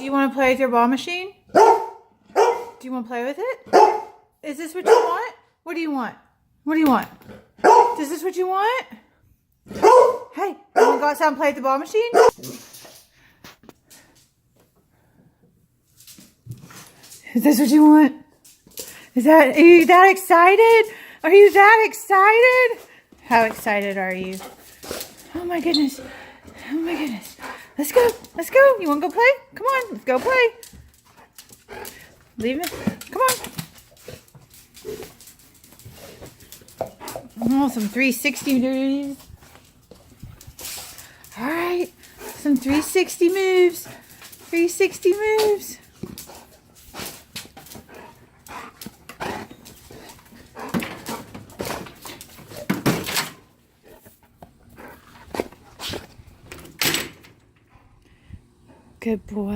Do you want to play with your ball machine? Do you want to play with it? Is this what you want? What do you want? What do you want? Is this what you want? Hey, you want to go outside and play with the ball machine? Is this what you want? Are you that excited? Are you that excited? How excited are you? Oh my goodness. Oh my goodness. Let's go. Let's go. You want to go play? Come on. Let's go play. Leave it. Come on. Oh, some 360 moves. All right. Some 360 moves. 360 moves. Good boy.